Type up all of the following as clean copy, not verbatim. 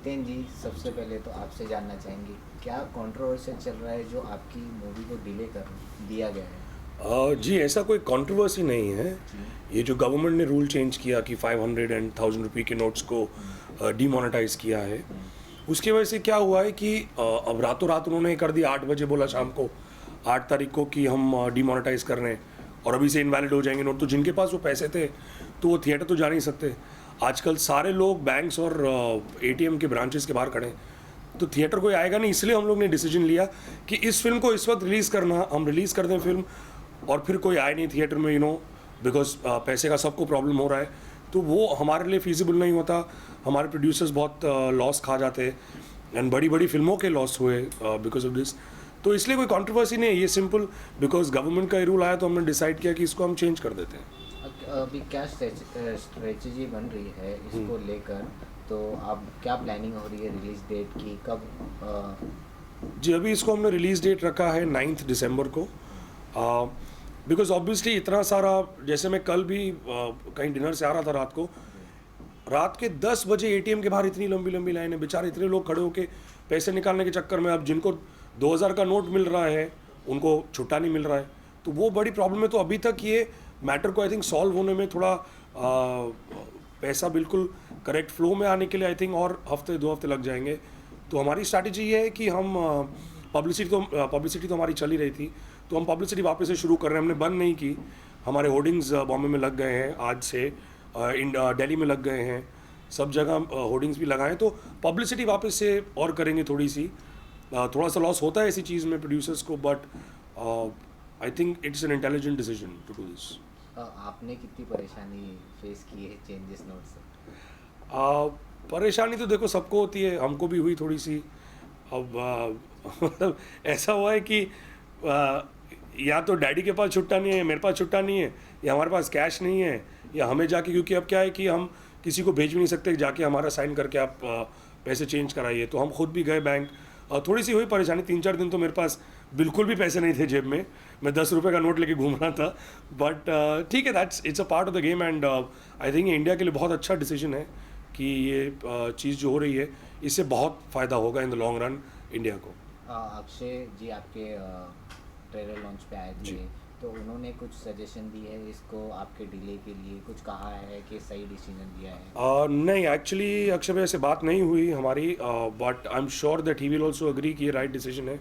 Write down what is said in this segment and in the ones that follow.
जितेन जी, सबसे पहले तो आपसे जानना चाहेंगे क्या कंट्रोवर्शियल चल रहा है जो आपकी मूवी को डिले कर दिया गया है? जी ऐसा कोई कंट्रोवर्सी नहीं है। जी। ये जो गवर्नमेंट ने रूल चेंज किया कि 500 एंड 1000 रुपये के नोट्स को डीमोनेटाइज किया है, उसकी वजह से क्या हुआ है कि अब रातों रात उन्होंने कर दिया। 8 बजे बोला शाम को, 8 तारीख को कि हम डीमोनेटाइज कर रहे हैं और अभी से इनवैलिड हो जाएंगे नोट। तो जिनके पास वो पैसे थे तो वो थिएटर तो जा नहीं सकते। आजकल सारे लोग बैंक्स और एटीएम के ब्रांचेस के बाहर खड़े हैं, तो थिएटर कोई आएगा नहीं। इसलिए हम लोग ने डिसीजन लिया कि इस फिल्म को इस वक्त रिलीज़ करना, हम रिलीज़ कर दें फिल्म और फिर कोई आए नहीं थिएटर में, बिकॉज पैसे का सबको प्रॉब्लम हो रहा है, तो वो हमारे लिए फिजिबल नहीं होता। हमारे प्रोड्यूसर्स बहुत लॉस खा जाते एंड बड़ी बड़ी फिल्मों के लॉस हुए बिकॉज ऑफ दिस। तो इसलिए कोई कंट्रोवर्सी नहीं है, ये सिंपल बिकॉज गवर्नमेंट का ये रूल आया तो हमने डिसाइड किया कि इसको हम चेंज कर देते हैं। अभी क्या स्ट्रेटजी बन रही है इसको लेकर? तो अब क्या प्लानिंग हो रही है रिलीज डेट की, कब? जी अभी इसको हमने रिलीज़ डेट रखा है 9 दिसंबर को, बिकॉज ऑब्वियसली इतना सारा, जैसे मैं कल भी कहीं डिनर से आ रहा था रात के 10 बजे एटीएम के बाहर इतनी लंबी लंबी लाइन है, बेचारे इतने लोग खड़े होके पैसे निकालने के चक्कर में, अब जिनको 2000 का नोट मिल रहा है उनको छुट्टा नहीं मिल रहा है, तो वो बड़ी प्रॉब्लम है। तो अभी तक ये मैटर को आई थिंक सॉल्व होने में थोड़ा पैसा बिल्कुल करेक्ट फ्लो में आने के लिए आई थिंक और हफ्ते 2 हफ्ते लग जाएंगे। तो हमारी स्ट्रैटेजी ये है कि हम पब्लिसिटी तो हमारी चल ही रही थी, तो हम पब्लिसिटी वापस से शुरू कर रहे हैं। हमने बंद नहीं की। हमारे होर्डिंग्स बॉम्बे में लग गए हैं आज से, दिल्ली में लग गए हैं, सब जगह होर्डिंग्स भी लगाए, तो पब्लिसिटी वापस से और करेंगे थोड़ी सी। थोड़ा सा लॉस होता है ऐसी चीज़ में प्रोड्यूसर्स को, but I think it's an intelligent decision to do this. आपने कितनी परेशानी फेस की है चेंजेस नोट से? परेशानी तो देखो सबको होती है, हमको भी हुई थोड़ी सी। अब मतलब ऐसा हुआ है कि या तो डैडी के पास छुट्टा नहीं है, मेरे पास छुट्टा नहीं है, या हमारे पास कैश नहीं है, या हमें जाके, क्योंकि अब क्या है कि हम किसी को भेज भी नहीं सकते जाके हमारा साइन करके आप पैसे चेंज कराइए, तो हम खुद भी गए बैंक। थोड़ी सी हुई परेशानी, 3-4 दिन तो मेरे पास बिल्कुल भी पैसे नहीं थे जेब में, मैं 10 रुपये का नोट लेके घूम रहा था। बट ठीक है, it's a part of the game and I think India के लिए बहुत अच्छा डिसीजन है कि ये चीज़ जो हो रही है इससे बहुत फ़ायदा होगा in the long run India को। अक्षय जी आपके ट्रेलर लॉन्च पे आए थे, तो उन्होंने कुछ सजेशन दी है इसको आपके डिले के लिए, कुछ कहा है कि सही डिसीजन लिया है? नहीं, एक्चुअली अक्षय भैया से बात नहीं हुई हमारी, but I am sure that he will also agree कि ये राइट डिसीजन है।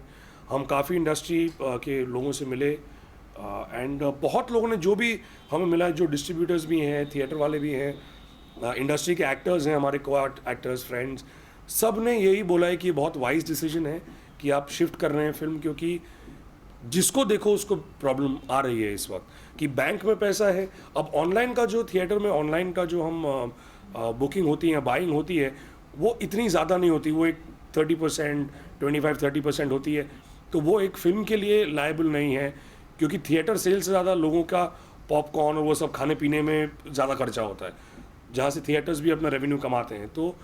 हम काफ़ी इंडस्ट्री के लोगों से मिले एंड बहुत लोगों ने जो भी हमें मिला, जो डिस्ट्रीब्यूटर्स भी हैं, थिएटर वाले भी हैं, इंडस्ट्री के एक्टर्स हैं, हमारे को एक्टर्स फ्रेंड्स, सब ने यही बोला है कि ये बहुत वाइज डिसीजन है कि आप शिफ्ट कर रहे हैं फिल्म, क्योंकि जिसको देखो उसको प्रॉब्लम आ रही है इस वक्त कि बैंक में पैसा है। अब ऑनलाइन का जो थिएटर में ऑनलाइन का जो हम बुकिंग होती है, बाइंग होती है, वो इतनी ज़्यादा नहीं होती, वो एक 30%, 25-30% होती है, तो वो एक फिल्म के लिए लायबल नहीं है, क्योंकि थिएटर सेल से ज़्यादा लोगों का पॉपकॉर्न और वो सब खाने पीने में ज़्यादा खर्चा होता है, जहाँ से थिएटर्स भी अपना रेवेन्यू कमाते हैं। तो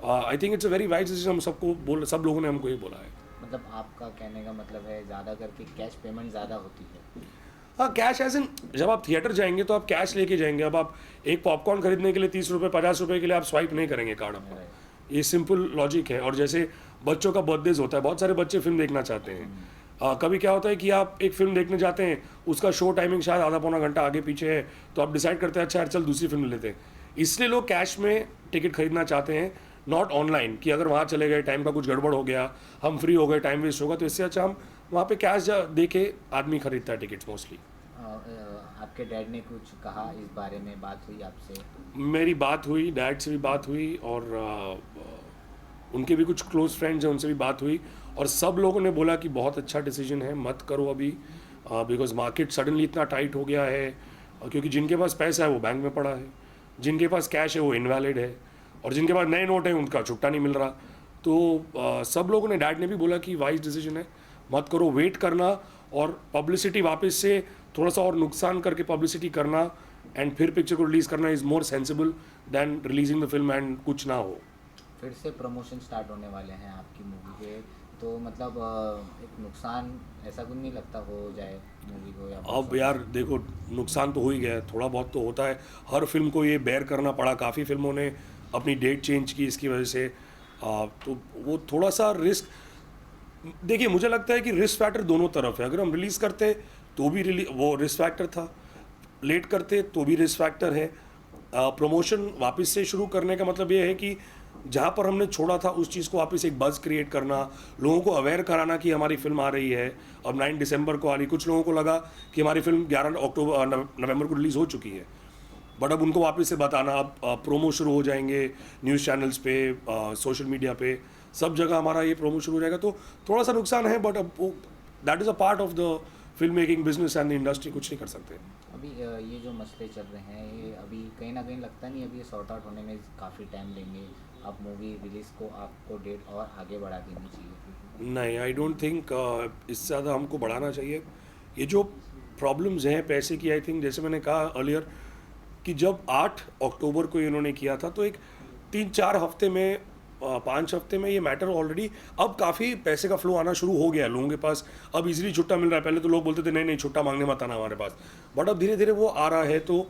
आई think it's a very wise decision. हम सब लोगों ने हमको ये बोला है। मतलब आपका कहने का मतलब है ज़्यादा करके कैश पेमेंट ज़्यादा होती है? हाँ, कैश एज इन, जब आप थिएटर जाएंगे तो आप कैश लेके जाएंगे। अब आप एक पॉपकॉर्न खरीदने के लिए 30 रुपये 50 रुपये के लिए आप स्वाइप नहीं करेंगे कार्ड अपना, ये सिंपल लॉजिक है। और जैसे बच्चों का बर्थडेज होता है, बहुत सारे बच्चे फिल्म देखना चाहते हैं। कभी क्या होता है कि आप एक फिल्म देखने जाते हैं, उसका शो टाइमिंग शायद आधा पौना घंटा आगे पीछे है, तो आप डिसाइड करते हैं अच्छा यार चल दूसरी फिल्म लेते हैं। इसलिए लोग कैश में टिकट खरीदना चाहते हैं, नॉट ऑनलाइन, कि अगर वहाँ चले गए, टाइम का कुछ गड़बड़ हो गया, हम फ्री हो गए, टाइम वेस्ट होगा, तो इससे अच्छा हम वहाँ पे कैश दे के आदमी खरीदता है टिकट्स मोस्टली। आपके डैड ने कुछ कहा इस बारे में, बात हुई आपसे? मेरी बात हुई, डैड से भी बात हुई, और उनके भी कुछ क्लोज फ्रेंड्स हैं, उनसे भी बात हुई, और सब लोगों ने बोला कि बहुत अच्छा डिसीजन है, मत करो अभी, बिकॉज मार्केट सडनली इतना टाइट हो गया है, क्योंकि जिनके पास पैसा है वो बैंक में पड़ा है, जिनके पास कैश है वो इनवैलिड है, और जिनके पास नए नोट हैं उनका छुट्टा नहीं मिल रहा। तो सब लोगों ने, डैड ने भी बोला कि वाइज डिसीजन है, मत करो, वेट करना, और पब्लिसिटी वापस से थोड़ा सा और नुकसान करके पब्लिसिटी करना एंड फिर पिक्चर को रिलीज़ करना is more sensible than releasing the film and कुछ ना हो। फिर से प्रमोशन स्टार्ट होने वाले हैं आपकी मूवी के, तो मतलब एक नुकसान ऐसा कुछ नहीं लगता हो जाए मूवी को? या अब यार देखो, नुकसान तो हो ही गया है, थोड़ा बहुत तो होता है, हर फिल्म को ये बेयर करना पड़ा, काफ़ी फिल्मों ने अपनी डेट चेंज की इसकी वजह से। तो वो थोड़ा सा रिस्क, देखिए मुझे लगता है कि रिस्क फैक्टर दोनों तरफ है। अगर हम रिलीज़ करते तो भी वो रिस्क फैक्टर था, लेट करते तो भी रिस्क फैक्टर है। प्रमोशन वापस से शुरू करने का मतलब ये है कि जहाँ पर हमने छोड़ा था उस चीज़ को वापस एक बज़ क्रिएट करना, लोगों को अवेयर कराना कि हमारी फिल्म आ रही है, अब 9 दिसंबर को आ रही। कुछ लोगों को लगा कि हमारी फिल्म 11 नवंबर को रिलीज़ हो चुकी है, बट अब उनको वापस से बताना, अब प्रोमो शुरू हो जाएंगे न्यूज़ चैनल्स पे, सोशल मीडिया पे, सब जगह हमारा ये प्रोमो शुरू हो जाएगा। तो थोड़ा सा नुकसान है, बट अब that is a part of the film making business and the industry, कुछ नहीं कर सकते। अभी ये जो मसले चल रहे हैं, ये अभी कहीं ना कहीं लगता नहीं अभी ये सॉर्ट आउट होने में काफ़ी टाइम लेंगे? अब मूवी रिलीज़ को आपको डेट और आगे बढ़ा देनी चाहिए? नहीं, आई डोंट थिंक इससे ज़्यादा हमको बढ़ाना चाहिए। ये जो प्रॉब्लम्स हैं पैसे की, आई थिंक जैसे मैंने कहा अर्लियर कि जब 8 अक्टूबर को इन्होंने किया था तो एक 3-4 हफ्ते में, 5 हफ्ते में ये मैटर ऑलरेडी, अब काफ़ी पैसे का फ्लो आना शुरू हो गया है लोगों के पास। अब इजीली छुट्टा मिल रहा है। पहले तो लोग बोलते थे नहीं नहीं छुट्टा मांगने मत आना हमारे पास, बट अब धीरे धीरे वो आ रहा है। तो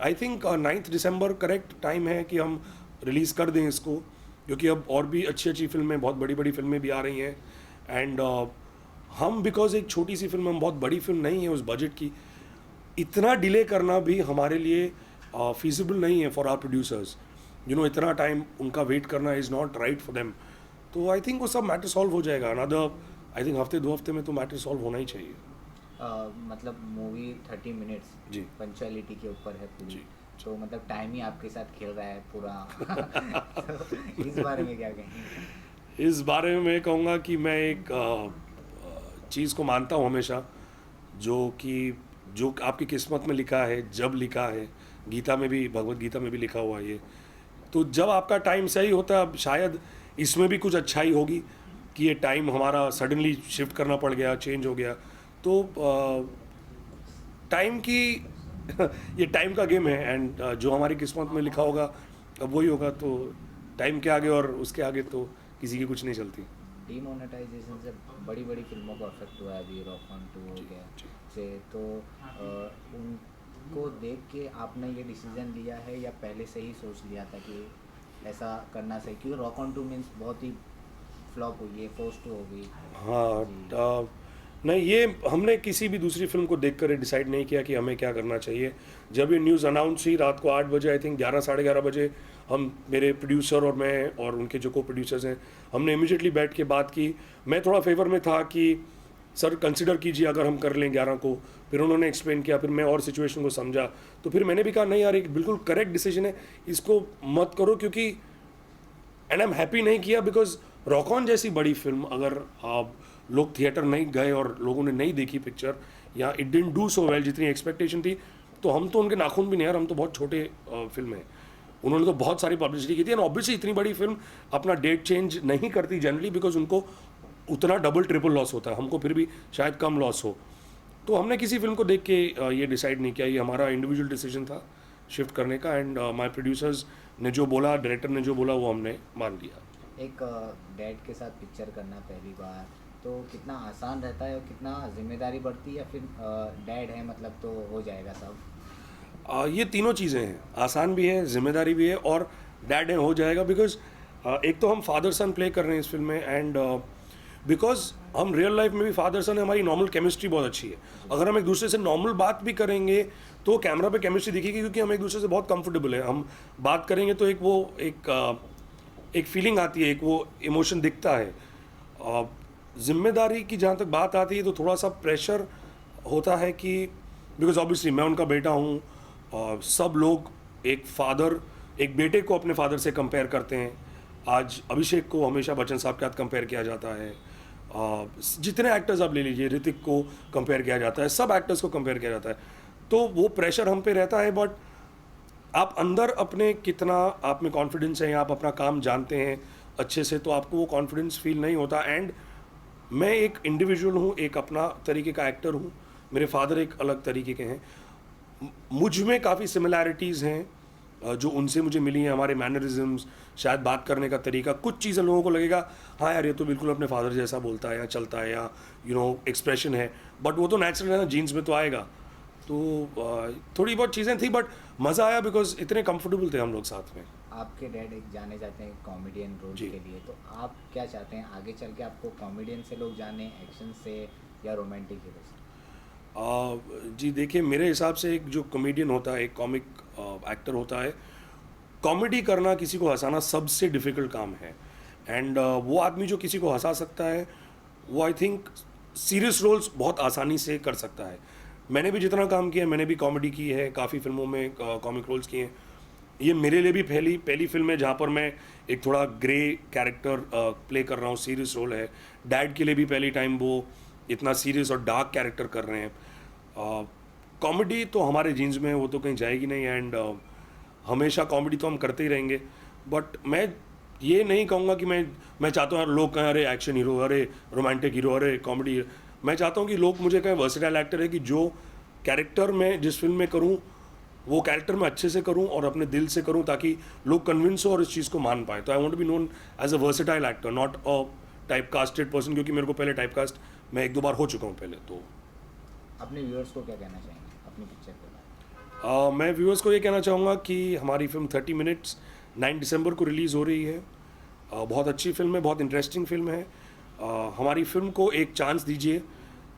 I think 9 December correct time है कि हम रिलीज़ कर दें इसको, क्योंकि अब और भी अच्छी अच्छी फिल्में, बहुत बड़ी बड़ी फिल्में भी आ रही हैं। एंड हम बिकॉज एक छोटी सी फिल्म, हम बहुत बड़ी फिल्म नहीं है उस बजट की, इतना डिले करना भी हमारे लिए फीजिबल नहीं है फॉर आवर प्रोड्यूसर्स। इतना टाइम उनका वेट करना is not right for them. तो आई थिंक वो सब मैटर सॉल्व हो जाएगा अनदर, आई थिंक हफ्ते 2 हफ्ते में तो मैटर सॉल्व होना ही चाहिए। मतलब मूवी 30 मिनट्स जी, पंचुअलिटी के ऊपर है पूरी, जी। तो मतलब टाइम ही आपके साथ खेल रहा है पूरा। तो इस बारे में क्या कहेंगे? इस बारे में मैं कहूँगा कि मैं एक चीज़ को मानता हूँ हमेशा, जो आपकी किस्मत में लिखा है, जब लिखा है, गीता में भी, भगवत गीता में भी लिखा हुआ है ये, तो जब आपका टाइम सही होता है, अब शायद इसमें भी कुछ अच्छाई होगी कि ये टाइम हमारा सडनली शिफ्ट करना पड़ गया, चेंज हो गया। तो टाइम की ये टाइम का गेम है, एंड जो हमारी किस्मत में लिखा होगा अब वही होगा। तो टाइम के आगे और उसके आगे तो किसी की कुछ नहीं चलती। डीमोनेटाइजेशन से बड़ी बड़ी फिल्मों को अफेक्ट हुआ है, अभी रॉक ऑन 2 हो गया से, तो उनको देख के आपने ये डिसीजन लिया है या पहले से ही सोच लिया था कि ऐसा करना सही? क्योंकि रॉक ऑन 2 मीन्स बहुत ही फ्लॉप हुई है, फोर्स 2 हो गई। हाँ, नहीं, ये हमने किसी भी दूसरी फिल्म को देखकर डिसाइड नहीं किया कि हमें क्या करना चाहिए। जब ये न्यूज़ अनाउंस हुई रात को 8 बजे, आई थिंक 11 साढ़े 11 बजे, हम, मेरे प्रोड्यूसर और मैं और उनके जो को प्रोड्यूसर्स हैं, हमने इमीडिएटली बैठ के बात की। मैं थोड़ा फेवर में था कि सर कंसिडर कीजिए अगर हम कर लें 11 को। फिर उन्होंने एक्सप्लेन किया, फिर मैं और सिचुएशन को समझा, तो फिर मैंने भी कहा नहीं यार, एक बिल्कुल करेक्ट डिसीजन है, इसको मत करो। क्योंकि एंड आई एम हैप्पी नहीं किया, बिकॉज रॉक ऑन जैसी बड़ी फिल्म अगर आप लोग थिएटर नहीं गए और लोगों ने नहीं देखी पिक्चर, या it didn't do so well जितनी एक्सपेक्टेशन थी, तो हम तो उनके नाखून भी नहीं यार, हम तो बहुत छोटे फिल्म है। उन्होंने तो बहुत सारी पब्लिसिटी की थी, एंड ऑब्वियसली इतनी बड़ी फिल्म अपना डेट चेंज नहीं करती जनरली, बिकॉज उनको उतना डबल ट्रिपल लॉस होता है, हमको फिर भी शायद कम लॉस हो। तो हमने किसी फिल्म को देख के ये डिसाइड नहीं किया, ये हमारा इंडिविजुअल डिसीजन था शिफ्ट करने का। एंड माय प्रोड्यूसर्स ने जो बोला, डायरेक्टर ने जो बोला, वो हमने मान लिया। एक डैड के साथ पिक्चर करना पहली बार, तो कितना आसान रहता है और कितना जिम्मेदारी बढ़ती है? या फिर डैड है मतलब तो हो जाएगा सब? ये तीनों चीज़ें हैं, आसान भी है, जिम्मेदारी भी है, और डैड है हो जाएगा। बिकॉज एक तो हम फादर सन प्ले कर रहे हैं इस फिल्म में, एंड बिकॉज हम रियल लाइफ में भी फादर सन है, हमारी नॉर्मल केमिस्ट्री बहुत अच्छी है। अगर हम एक दूसरे से नॉर्मल बात भी करेंगे तो कैमरा पे केमिस्ट्री दिखेगी, क्योंकि हम एक दूसरे से बहुत कंफर्टेबल है। हम बात करेंगे तो एक फीलिंग आती है, एक वो इमोशन दिखता है। जिम्मेदारी की जहाँ तक बात आती है तो थोड़ा सा प्रेशर होता है कि बिकॉज ऑब्वियसली मैं उनका बेटा हूँ, और सब लोग एक बेटे को अपने फादर से कंपेयर करते हैं। आज अभिषेक को हमेशा बच्चन साहब के साथ कंपेयर किया जाता है, जितने एक्टर्स आप ले लीजिए, ऋतिक को कंपेयर किया जाता है, सब एक्टर्स को कंपेयर किया जाता है। तो वो प्रेशर हम पे रहता है, बट आप अंदर अपने कितना आप में कॉन्फिडेंस है, या आप अपना काम जानते हैं अच्छे से, तो आपको वो कॉन्फिडेंस फील नहीं होता। एंड मैं एक इंडिविजुअल हूँ, एक अपना तरीके का एक्टर हूँ, मेरे फादर एक अलग तरीके के हैं। मुझ में काफ़ी सिमिलैरिटीज़ हैं जो उनसे मुझे मिली हैं, हमारे मैनरिज्म्स, शायद बात करने का तरीका, कुछ चीज़ें लोगों को लगेगा हाँ यार ये तो बिल्कुल अपने फादर जैसा बोलता है या चलता है, या एक्सप्रेशन है, बट वो तो नेचुरल है ना, जीन्स में तो आएगा। तो थोड़ी बहुत चीज़ें थी, बट मज़ा आया बिकॉज इतने कंफर्टेबल थे हम लोग साथ में। आपके डैड एक जाने जाते हैं कॉमेडियन रोल जी। के लिए, तो आप क्या चाहते हैं आगे चल के आपको कॉमेडियन से लोग जाने, एक्शन से या रोमांटिक हीरो से? जी देखिए, मेरे हिसाब से एक जो कॉमेडियन होता है, एक कॉमिक एक्टर होता है, कॉमेडी करना, किसी को हंसाना सबसे डिफ़िकल्ट काम है। एंड वो आदमी जो किसी को हंसा सकता है, वो आई थिंक सीरियस रोल्स बहुत आसानी से कर सकता है। मैंने भी जितना काम किया है, मैंने भी कॉमेडी की है, काफ़ी फिल्मों में कॉमिक रोल्स किए हैं। ये मेरे लिए भी पहली पहली फिल्म है जहाँ पर मैं एक थोड़ा ग्रे कैरेक्टर प्ले कर रहा हूँ, सीरियस रोल है। डैड के लिए भी पहली टाइम वो इतना सीरियस और डार्क कैरेक्टर कर रहे हैं। कॉमेडी तो हमारे जीन्स में है, वो तो कहीं जाएगी नहीं। एंड हमेशा कॉमेडी तो हम करते ही रहेंगे। बट मैं ये नहीं कहूँगा कि मैं चाहता हूँ यार लोग कहें अरे एक्शन हीरो, अरे रोमांटिक हीरो, अरे कॉमेडी। मैं चाहता हूँ कि लोग मुझे कहें वर्सेटाइल एक्टर है, कि जो कैरेक्टर मैं जिस फिल्म में करूँ वो कैरेक्टर मैं अच्छे से करूँ और अपने दिल से करूँ, ताकि लोग कन्विंस हो और इस चीज़ को मान पाए। तो I want to be known as a versatile actor, not a type casted person, क्योंकि मेरे को पहले टाइप कास्ट मैं एक दो बार हो चुका हूँ पहले। तो अपने व्यूअर्स को क्या कहना चाहेंगे अपनी पिक्चर के बारे में? मैं व्यूअर्स को ये कहना चाहूँगा कि हमारी फिल्म 30 मिनट्स 9 दिसंबर को रिलीज़ हो रही है। बहुत अच्छी फिल्म है, बहुत इंटरेस्टिंग फिल्म है। हमारी फिल्म को एक चांस दीजिए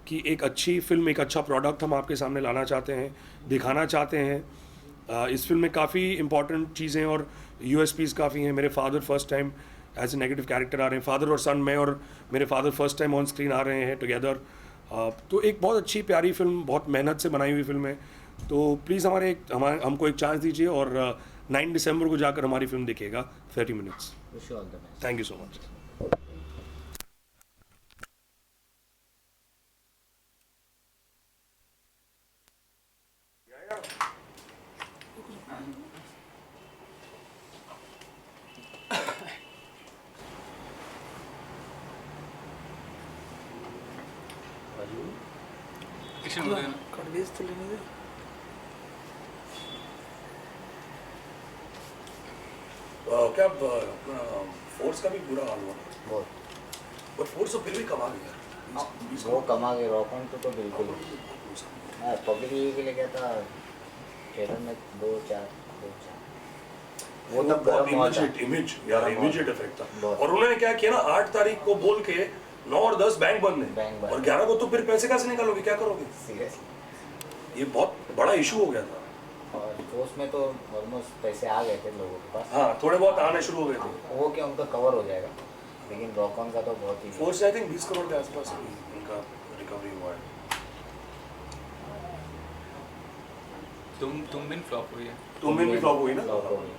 कि एक अच्छी फिल्म, एक अच्छा प्रोडक्ट हम आपके सामने लाना चाहते हैं, दिखाना चाहते हैं। इस फिल्म में काफ़ी इंपॉर्टेंट चीज़ें और यूएसपीज़ काफ़ी हैं। मेरे father first time as a negative character आ रहे हैं। फादर और सन, मैं और मेरे father first time on screen आ रहे हैं टुगेदर। तो एक बहुत अच्छी प्यारी फिल्म, बहुत मेहनत से बनाई हुई फिल्म है। तो प्लीज़ हमको एक चांस दीजिए और 9 दिसंबर को जाकर हमारी फिल्म देखिएगा 30 minutes. Wish you all the best. Thank you so much. Action हो गया ना। कड़वेज तो लेने दे। क्या अपना फोर्स का भी बुरा हाल हुआ, बहुत बट फोर्स तो फिर भी कमा गया। वो कमा के रॉकन तो बिल्कुल हाँ, पब्लिक रिव्यू के लिए क्या था ट्रेलर में 2-4 वो तब गर्म हुआ था। इमेज यार, इमीडिएट इफेक्ट था। बहुत। और उन्होंने क्या किया ना, 8 तारीख को बोल के 9 और 10 बैंक बंद है, बैंक बंद। और 11 को तो फिर पैसे कैसे निकालोगे, क्या करोगे? सीरियसली। ये बहुत बड़ा इशू हो गया था। और फोर्स में तो ऑलमोस्ट पैसे आ गए थे लोगों के पास। हाँ, थोड़े बहुत आने शुरू हो गए थे। वो क्या उनका कवर हो जाएगा, लेकिन रॉकन का तो बहुत ही फोर्स आई थिंक 20 करोड़ के आसपास उनका रिकवरी हुआ है। तुम बिन फ्लॉप हुई है। तुम भी फ्लॉप हुई ना? flop हो गई।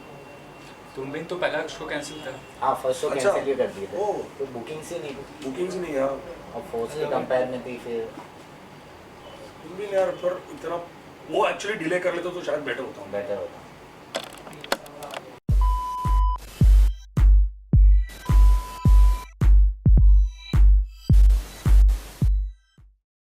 तुम बिन तो पहला शो कैंसिल था। हाँ, फर्स्ट शो अच्छा। कैंसिल भी कर दिए थे। ओह। तो बुकिंग से नहीं थी बुकिंग्स नहीं यार, और फोर्स के कंपेयर में थी फिर। तुम भी नहीं यार, पर इतना वो एक्चुअली डिले कर लेते तो शायद बेटर होता। बेटर होता।